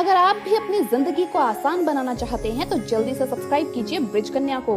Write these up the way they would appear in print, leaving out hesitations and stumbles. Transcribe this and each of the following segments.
अगर आप भी अपनी जिंदगी को आसान बनाना चाहते हैं तो जल्दी से सब्सक्राइब कीजिए ब्रिज कन्या को।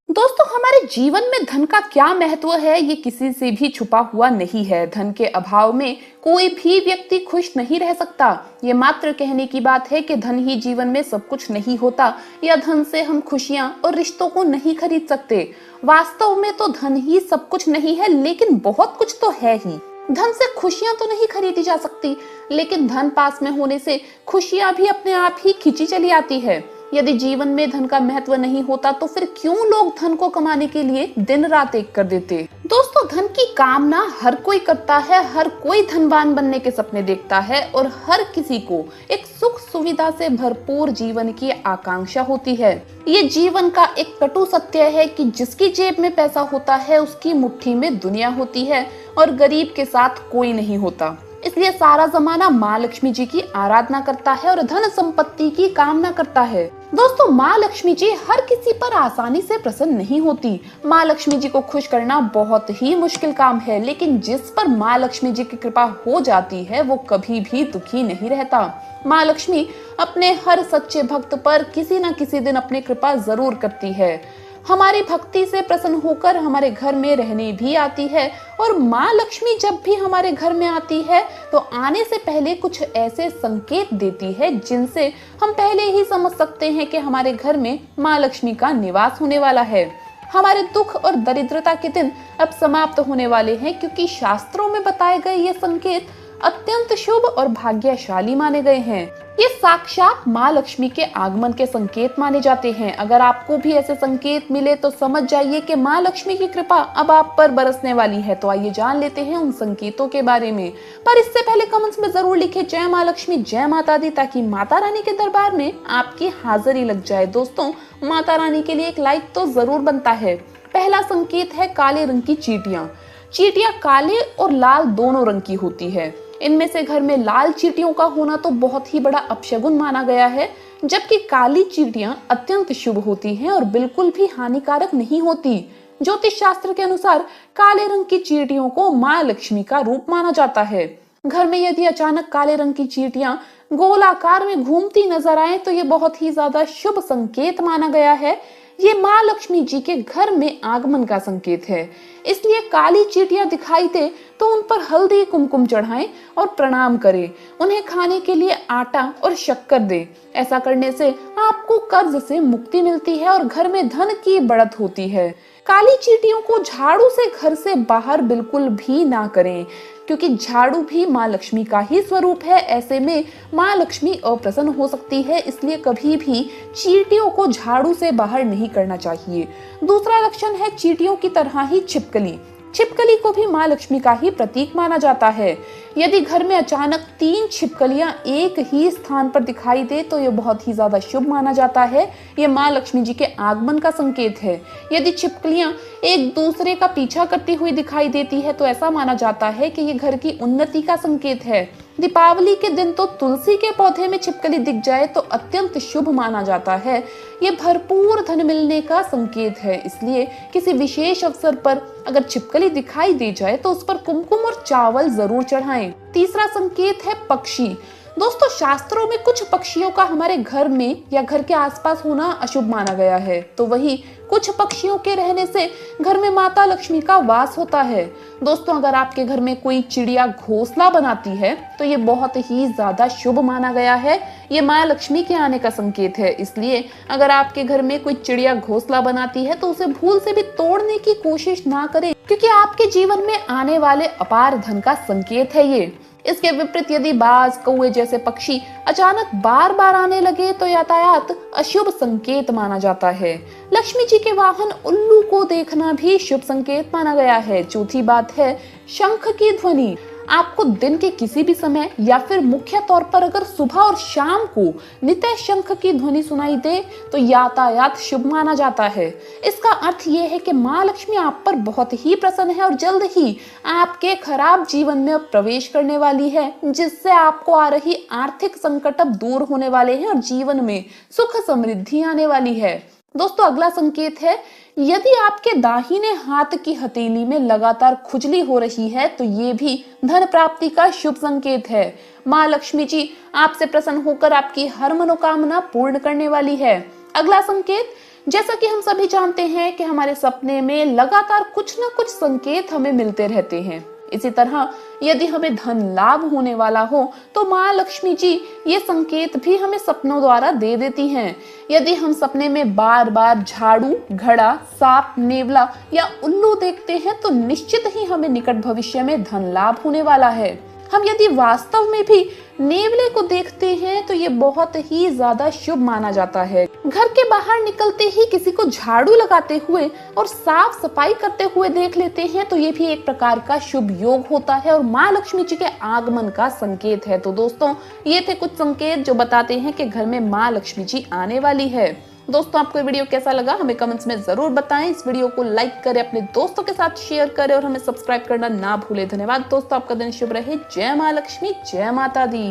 दोस्तों, हमारे जीवन में धन का क्या महत्व है ये किसी से भी छुपा हुआ नहीं है। धन के अभाव में कोई भी व्यक्ति खुश नहीं रह सकता। ये मात्र कहने की बात है कि धन ही जीवन में सब कुछ नहीं होता या धन से हम खुशियां और रिश्तों को नहीं खरीद सकते। वास्तव में तो धन ही सब कुछ नहीं है, लेकिन बहुत कुछ तो है ही। धन से खुशियां तो नहीं खरीदी जा सकती, लेकिन धन पास में होने से खुशियां भी अपने आप ही खिंची चली आती है। यदि जीवन में धन का महत्व नहीं होता तो फिर क्यों लोग धन को कमाने के लिए दिन रात एक कर देते। दोस्तों, धन की कामना हर कोई करता है, हर कोई धनवान बनने के सपने देखता है और हर किसी को एक सुख सुविधा से भरपूर जीवन की आकांक्षा होती है। ये जीवन का एक कटु सत्य है कि जिसकी जेब में पैसा होता है उसकी मुट्ठी में दुनिया होती है और गरीब के साथ कोई नहीं होता। इसलिए सारा जमाना माँ लक्ष्मी जी की आराधना करता है और धन संपत्ति की कामना करता है। दोस्तों, माँ लक्ष्मी जी हर किसी पर आसानी से प्रसन्न नहीं होती। माँ लक्ष्मी जी को खुश करना बहुत ही मुश्किल काम है, लेकिन जिस पर माँ लक्ष्मी जी की कृपा हो जाती है वो कभी भी दुखी नहीं रहता। माँ लक्ष्मी अपने हर सच्चे भक्त पर किसी न किसी दिन अपनी कृपा जरूर करती है। हमारी भक्ति से प्रसन्न होकर हमारे घर में रहने भी आती है और माँ लक्ष्मी जब भी हमारे घर में आती है तो आने से पहले कुछ ऐसे संकेत देती है जिनसे हम पहले ही समझ सकते हैं कि हमारे घर में माँ लक्ष्मी का निवास होने वाला है। हमारे दुख और दरिद्रता के दिन अब समाप्त होने वाले हैं, क्योंकि शास्त्रों में बताए गए ये संकेत अत्यंत शुभ और भाग्यशाली माने गए हैं। ये साक्षात माँ लक्ष्मी के आगमन के संकेत माने जाते हैं। अगर आपको भी ऐसे संकेत मिले तो समझ जाइए कि माँ लक्ष्मी की कृपा अब आप पर बरसने वाली है। तो आइए जान लेते हैं उन संकेतों के बारे में। पर इससे पहले कमेंट्स में जरूर लिखे जय माँ लक्ष्मी, जय माता दी, ताकि माता रानी के दरबार में आपकी हाजिरी लग जाए। दोस्तों, माता रानी के लिए एक लाइक तो जरूर बनता है। पहला संकेत है काले रंग की चींटियां। चींटियां काले और लाल दोनों रंग की होती है। इनमें से घर में लाल चींटियों का होना तो बहुत ही बड़ा अपशगुन माना गया है, जबकि काली चींटियां अत्यंत शुभ होती हैं और बिल्कुल भी हानिकारक नहीं होती। ज्योतिष शास्त्र के अनुसार काले रंग की चींटियों को माँ लक्ष्मी का रूप माना जाता है। घर में यदि अचानक काले रंग की चींटियां गोलाकार में घूमती नजर आए तो ये बहुत ही ज्यादा शुभ संकेत माना गया है। ये माँ लक्ष्मी जी के घर में आगमन का संकेत है। इसलिए काली चींटियां दिखाई दे तो उन पर हल्दी कुमकुम चढ़ाएं और प्रणाम करें। उन्हें खाने के लिए आटा और शक्कर दें। ऐसा करने से आपको कर्ज से मुक्ति मिलती है और घर में धन की बढ़त होती है। काली चींटियों को झाड़ू से घर से बाहर बिल्कुल भी ना करें, क्योंकि झाड़ू भी माँ लक्ष्मी का ही स्वरूप है। ऐसे में माँ लक्ष्मी अप्रसन्न हो सकती है, इसलिए कभी भी चींटियों को झाड़ू से बाहर नहीं करना चाहिए। दूसरा लक्षण है चींटियों की तरह ही छिपकली। छिपकली को भी माँ लक्ष्मी का ही प्रतीक माना जाता है। यदि घर में अचानक 3 छिपकलियां एक ही स्थान पर दिखाई दे तो ये बहुत ही ज्यादा शुभ माना जाता है। ये माँ लक्ष्मी जी के आगमन का संकेत है। यदि छिपकलियां एक दूसरे का पीछा करती हुई दिखाई देती है तो ऐसा माना जाता है कि ये घर की उन्नति का संकेत है। दीपावली के दिन तो तुलसी के पौधे में छिपकली दिख जाए तो अत्यंत शुभ माना जाता है। ये भरपूर धन मिलने का संकेत है। इसलिए किसी विशेष अवसर पर अगर छिपकली दिखाई दे जाए तो उस पर कुमकुम और चावल जरूर चढ़ाएं। तीसरा संकेत है पक्षी। दोस्तों, शास्त्रों में कुछ पक्षियों का हमारे घर में या घर के आसपास होना अशुभ माना गया है, तो वही कुछ पक्षियों के रहने से घर में माता लक्ष्मी का वास होता है। दोस्तों, अगर आपके घर में कोई चिड़िया घोंसला बनाती है तो ये बहुत ही ज्यादा शुभ माना गया है। ये माँ लक्ष्मी के आने का संकेत है। इसलिए अगर आपके घर में कोई चिड़िया घोंसला बनाती है तो उसे भूल से भी तोड़ने की कोशिश ना करें, क्योंकि आपके जीवन में आने वाले अपार धन का संकेत है ये। इसके विपरीत यदि बाज, कौवे जैसे पक्षी अचानक बार बार आने लगे तो यातायात अशुभ संकेत माना जाता है। लक्ष्मी जी के वाहन उल्लू को देखना भी शुभ संकेत माना गया है। चौथी बात है शंख की ध्वनि। आपको दिन के किसी भी समय या फिर मुख्य तौर पर अगर सुबह और शाम को नित्य शंख की ध्वनि सुनाई दे तो यातायात शुभ माना जाता है। इसका अर्थ ये है कि माँ लक्ष्मी आप पर बहुत ही प्रसन्न है और जल्द ही आपके खराब जीवन में प्रवेश करने वाली है, जिससे आपको आ रही आर्थिक संकट अब दूर होने वाले हैं और जीवन में सुख समृद्धि आने वाली है। दोस्तों अगला संकेत है, यदि आपके दाहिने हाथ की हथेली में लगातार खुजली हो रही है तो ये भी धन प्राप्ति का शुभ संकेत है। माँ लक्ष्मी जी आपसे प्रसन्न होकर आपकी हर मनोकामना पूर्ण करने वाली है। अगला संकेत, जैसा कि हम सभी जानते हैं कि हमारे सपने में लगातार कुछ न कुछ संकेत हमें मिलते रहते हैं। इसी तरह यदि हमें धन लाभ होने वाला हो तो माँ लक्ष्मी जी ये संकेत भी हमें सपनों द्वारा दे देती हैं। यदि हम सपने में बार बार झाड़ू, घड़ा, सांप, नेवला या उल्लू देखते हैं तो निश्चित ही हमें निकट भविष्य में धन लाभ होने वाला है। हम यदि वास्तव में भी नेवले को देखते हैं तो ये बहुत ही ज्यादा शुभ माना जाता है। घर के बाहर निकलते ही किसी को झाड़ू लगाते हुए और साफ सफाई करते हुए देख लेते हैं तो ये भी एक प्रकार का शुभ योग होता है और माँ लक्ष्मी जी के आगमन का संकेत है। तो दोस्तों ये थे कुछ संकेत जो बताते हैं कि घर में माँ लक्ष्मी जी आने वाली है। दोस्तों आपको ये वीडियो कैसा लगा हमें कमेंट्स में जरूर बताएं। इस वीडियो को लाइक करें, अपने दोस्तों के साथ शेयर करें और हमें सब्सक्राइब करना ना भूलें। धन्यवाद दोस्तों, आपका दिन शुभ रहे। जय माँ लक्ष्मी, जय माता दी।